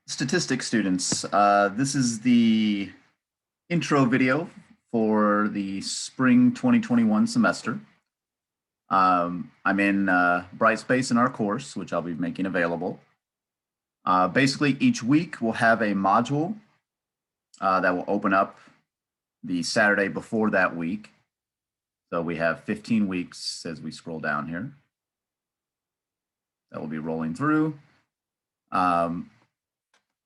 Statistics students, this is the intro video for the spring 2021 semester. I'm in Brightspace in our course, which I'll be making available. Basically, each week we'll have a module that will open up the Saturday before that week. So we have 15 weeks as we scroll down here. That will be rolling through.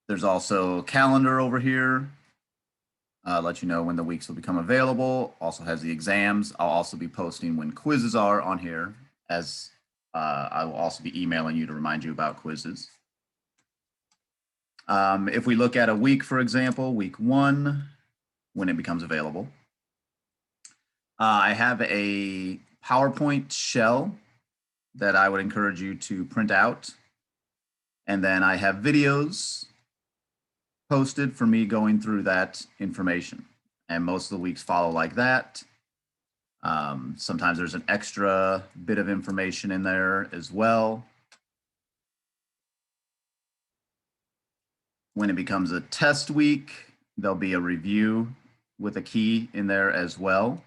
There's also a calendar over here. Let you know when the weeks will become available. Also has the exams. I'll also be posting when quizzes are on here, as I will also be emailing you to remind you about quizzes. If we look at a week, for example, week 1, when it becomes available, I have a PowerPoint shell that I would encourage you to print out. And then I have videos posted for me going through that information. And most of the weeks follow like that. Sometimes there's an extra bit of information in there as well. When it becomes a test week, there'll be a review with a key in there as well.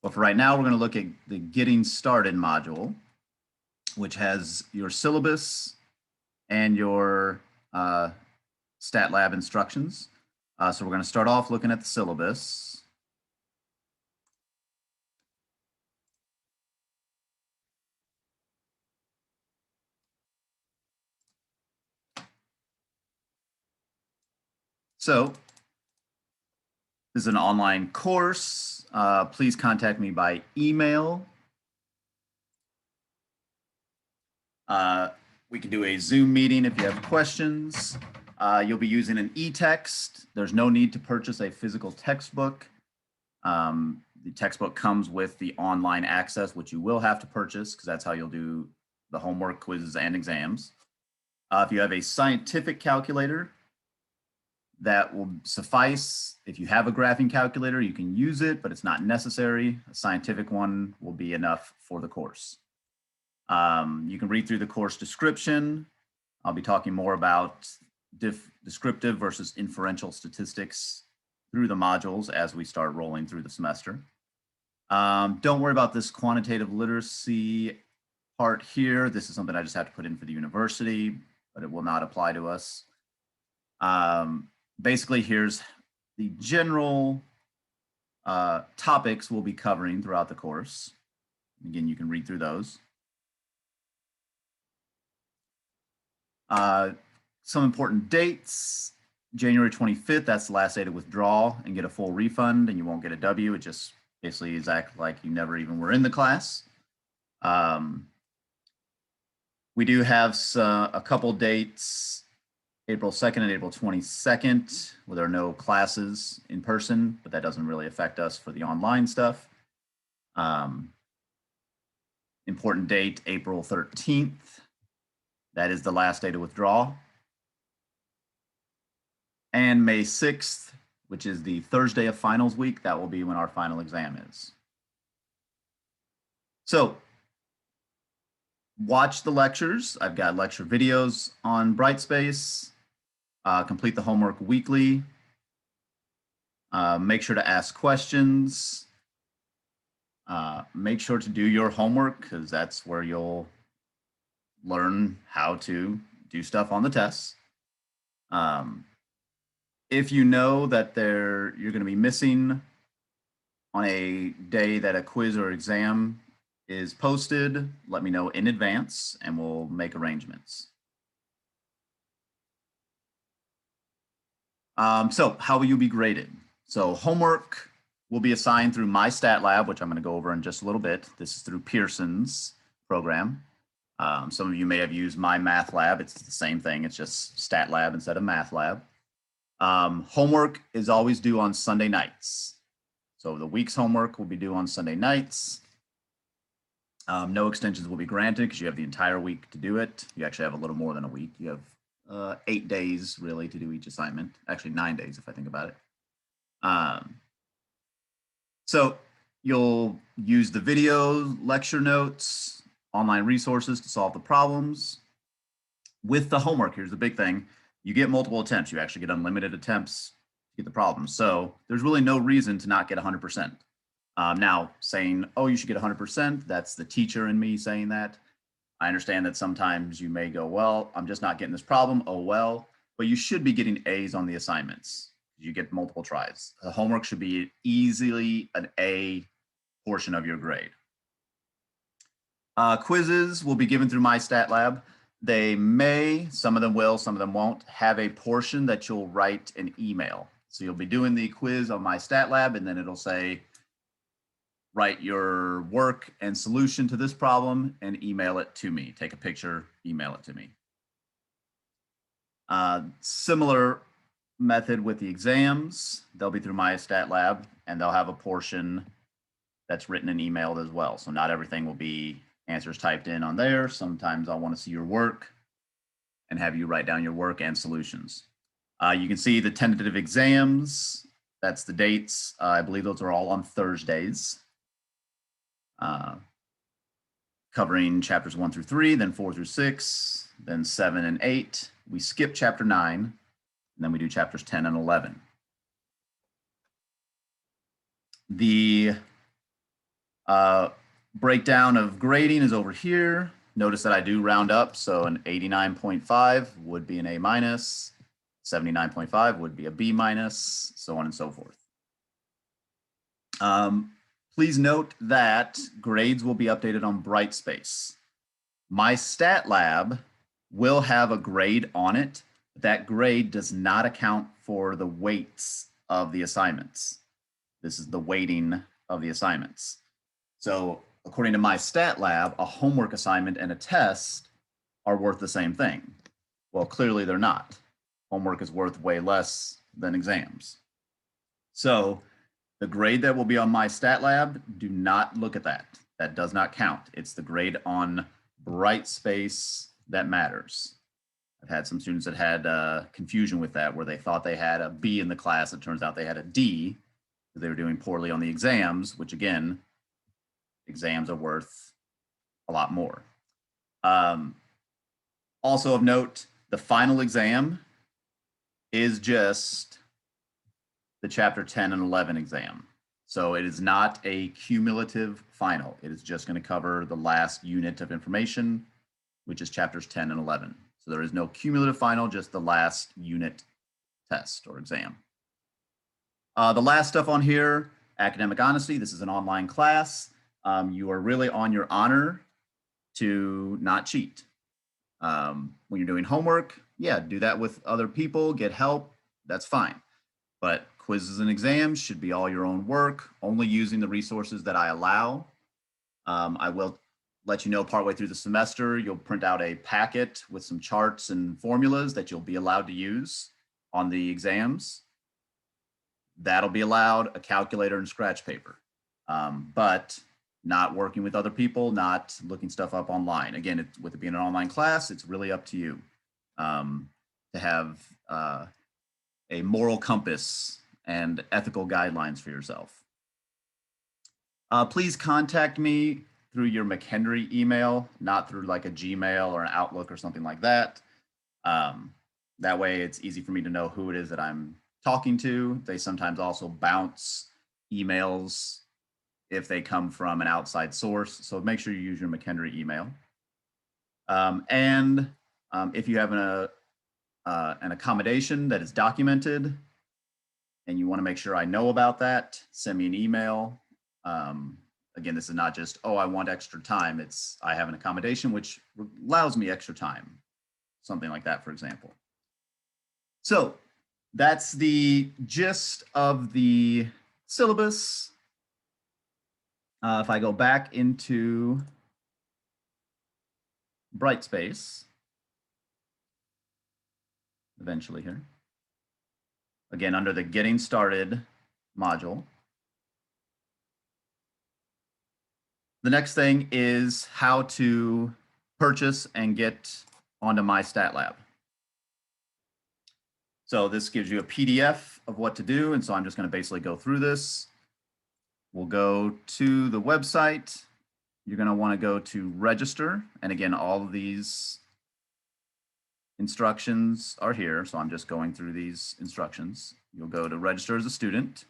But for right now, we're going to look at the Getting Started module, which has your syllabus and your stat lab instructions. So we're going to start off looking at the syllabus. So this is an online course. Please contact me by email. We can do a Zoom meeting if you have questions. You'll be using an e-text. There's no need to purchase a physical textbook. The textbook comes with the online access, which you will have to purchase because that's how you'll do the homework, quizzes, and exams. If you have a scientific calculator, that will suffice. If you have a graphing calculator, you can use it, but it's not necessary. A scientific one will be enough for the course. You can read through the course description. I'll be talking more about descriptive versus inferential statistics through the modules as we start rolling through the semester. Don't worry about this quantitative literacy part here. This is something I just have to put in for the university, but it will not apply to us. Basically, here's the general topics we'll be covering throughout the course. Again, you can read through those. Some important dates. January 25th, that's the last day to withdraw and get a full refund, and you won't get a W. It just basically is act like you never even were in the class. We do have a couple dates, April 2nd and April 22nd, where there are no classes in person, but that doesn't really affect us for the online stuff. Important date, April 13th. That is the last day to withdraw. And May 6th, which is the Thursday of finals week, that will be when our final exam is. So watch the lectures. I've got lecture videos on Brightspace. Complete the homework weekly. Make sure to ask questions. Make sure to do your homework because that's where you'll learn how to do stuff on the tests. If you know that you're going to be missing on a day that a quiz or exam is posted, let me know in advance and we'll make arrangements. So how will you be graded? So homework will be assigned through My Stat Lab, which I'm going to go over in just a little bit. This is through Pearson's program. Some of you may have used My Math Lab. It's the same thing. It's just Stat Lab instead of Math Lab. Homework is always due on Sunday nights. So the week's homework will be due on Sunday nights. No extensions will be granted because you have the entire week to do it. You actually have a little more than a week. You have 8 days really to do each assignment. Actually 9 days if I think about it. So you'll use the videos, lecture notes, online resources to solve the problems. With the homework, here's the big thing. You get multiple attempts. You actually get unlimited attempts to get the problem. So there's really no reason to not get 100%. Now, saying, oh, you should get 100%, that's the teacher in me saying that. I understand that sometimes you may go, well, I'm just not getting this problem. Oh, well, but you should be getting A's on the assignments. You get multiple tries. The homework should be easily an A portion of your grade. Quizzes will be given through MyStatLab. They may, some of them will, some of them won't, have a portion that you'll write an email. So you'll be doing the quiz on MyStatLab, and then it'll say, write your work and solution to this problem and email it to me. Take a picture, email it to me. Similar method with the exams. They'll be through MyStatLab, and they'll have a portion that's written and emailed as well. So not everything will be answers typed in on there. Sometimes I'll want to see your work and have you write down your work and solutions. You can see the tentative exams. That's the dates. I believe those are all on Thursdays. Covering chapters 1 through 3, then 4 through 6, then 7 and 8. We skip chapter 9, and then we do chapters 10 and 11. The breakdown of grading is over here. Notice that I do round up, so an 89.5 would be an A minus, 79.5 would be a B minus, so on and so forth. Please note that grades will be updated on Brightspace. MyStatLab will have a grade on it. That grade does not account for the weights of the assignments. This is the weighting of the assignments. So according to MyStatLab, a homework assignment and a test are worth the same thing. Well, clearly they're not. Homework is worth way less than exams. So the grade that will be on MyStatLab, do not look at that. That does not count. It's the grade on Brightspace that matters. I've had some students that had confusion with that, where they thought they had a B in the class. It turns out they had a D because they were doing poorly on the exams, which again, exams are worth a lot more. Also of note, the final exam is just the chapter 10 and 11 exam. So it is not a cumulative final. It is just going to cover the last unit of information, which is chapters 10 and 11. So there is no cumulative final, just the last unit test or exam. The last stuff on here, academic honesty. This is an online class. You are really on your honor to not cheat. When you're doing homework, yeah, do that with other people, get help, that's fine. But quizzes and exams should be all your own work, only using the resources that I allow. I will let you know partway through the semester, you'll print out a packet with some charts and formulas that you'll be allowed to use on the exams. That'll be allowed, a calculator and scratch paper. But not working with other people, not looking stuff up online. Again, with it being an online class, it's really up to you to have a moral compass and ethical guidelines for yourself. Please contact me through your McHenry email, not through like a Gmail or an Outlook or something like that. That way it's easy for me to know who it is that I'm talking to. They sometimes also bounce emails if they come from an outside source. So make sure you use your McHenry email. If you have an accommodation that is documented and you want to make sure I know about that, send me an email. Again, this is not just, oh, I want extra time. It's, I have an accommodation which allows me extra time, something like that, for example. So that's the gist of the syllabus. If I go back into Brightspace, eventually here, again, under the Getting Started module, the next thing is how to purchase and get onto MyStatLab. So this gives you a PDF of what to do, and so I'm just going to basically go through this. We'll go to the website. You're going to want to go to register. And again, all of these instructions are here. So I'm just going through these instructions. You'll go to register as a student.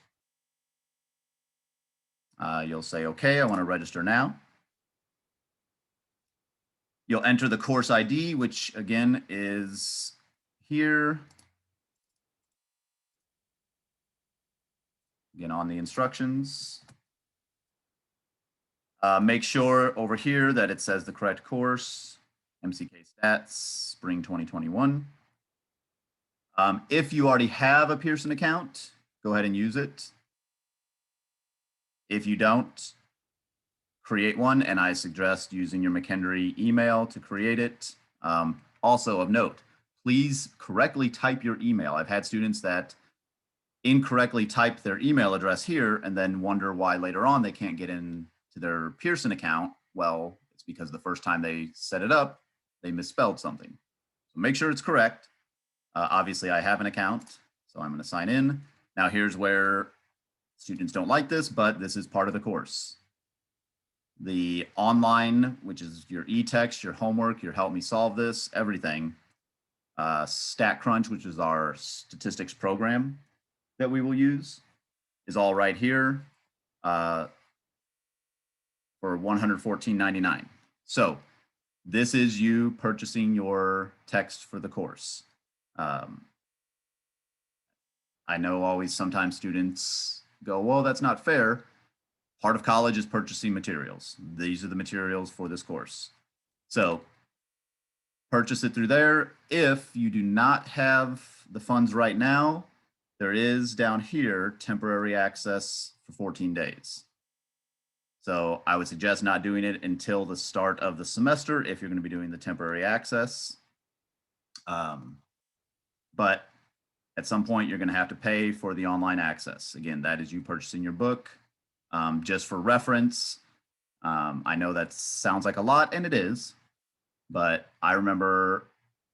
You'll say, okay, I want to register now. You'll enter the course ID, which again is here. Again, on the instructions. Make sure over here that it says the correct course, MCK Stats, Spring 2021. If you already have a Pearson account, go ahead and use it. If you don't, create one, and I suggest using your McHenry email to create it. Also of note, please correctly type your email. I've had students that incorrectly type their email address here and then wonder why later on they can't get into their Pearson account. Well, it's because the first time they set it up, they misspelled something. So make sure it's correct. Obviously, I have an account, so I'm going to sign in. Now, here's where students don't like this, but this is part of the course. The online, which is your e-text, your homework, your help me solve this, everything. StatCrunch, which is our statistics program that we will use, is all right here for $114.99. So this is you purchasing your text for the course. I know always sometimes students go, well, that's not fair. Part of college is purchasing materials. These are the materials for this course. So purchase it through there. If you do not have the funds right now, there is down here temporary access for 14 days. So I would suggest not doing it until the start of the semester if you're going to be doing the temporary access. But at some point, you're going to have to pay for the online access. Again, that is you purchasing your book. Just for reference, I know that sounds like a lot, and it is, but I remember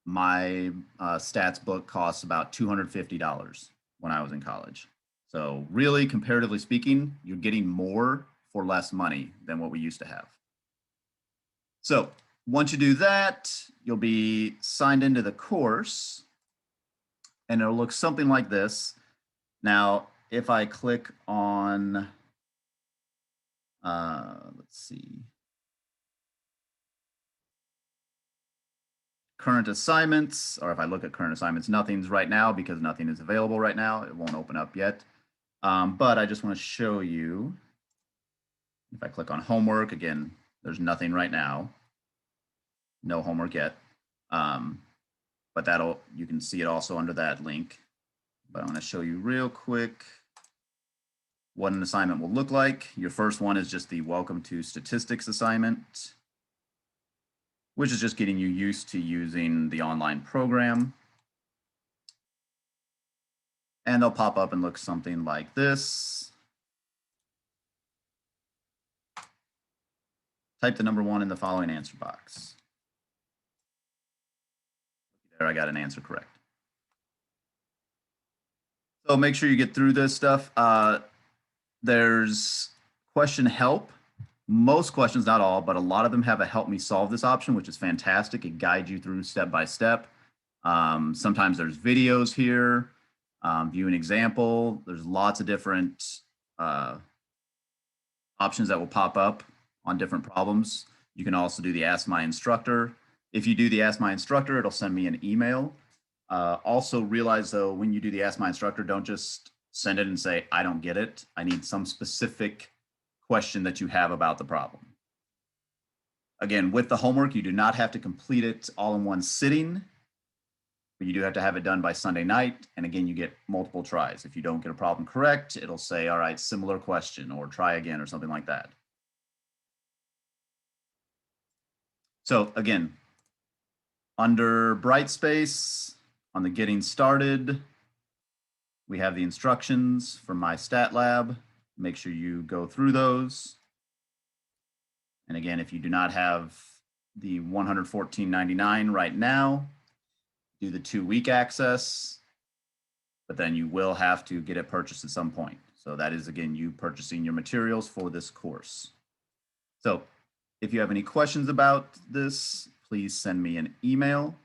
my stats book costs about $250 when I was in college. So really, comparatively speaking, you're getting more for less money than what we used to have. So once you do that, you'll be signed into the course, and it'll look something like this. Now, if I click on, let's see, current assignments, or if I look at current assignments, nothing's right now because nothing is available right now. It won't open up yet. But I just want to show you, if I click on homework, again, there's nothing right now. No homework yet. But you can see it also under that link. But I'm going to show you real quick what an assignment will look like. Your first one is just the Welcome to Statistics assignment, which is just getting you used to using the online program. And they'll pop up and look something like this. Type the number 1 in the following answer box. There, I got an answer correct. So make sure you get through this stuff. There's question help. Most questions, not all, but a lot of them have a help me solve this option, which is fantastic. It guides you through step by step. Sometimes there's videos here, view an example. There's lots of different options that will pop up on different problems. You can also do the Ask My Instructor. If you do the Ask My Instructor, it'll send me an email. Also realize though, when you do the Ask My Instructor, don't just send it and say, I don't get it. I need some specific question that you have about the problem. Again, with the homework, you do not have to complete it all in one sitting, but you do have to have it done by Sunday night. And again, you get multiple tries. If you don't get a problem correct, it'll say, all right, similar question, or try again, or something like that. So again, under Brightspace, on the Getting Started, we have the instructions from my stat lab. Make sure you go through those. And again, if you do not have the $114.99 right now, do the 2-week access, but then you will have to get it purchased at some point. So that is, again, you purchasing your materials for this course. So if you have any questions about this, please send me an email.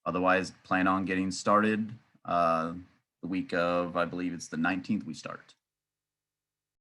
Otherwise, plan on getting started the week of, I believe it's the 19th we start.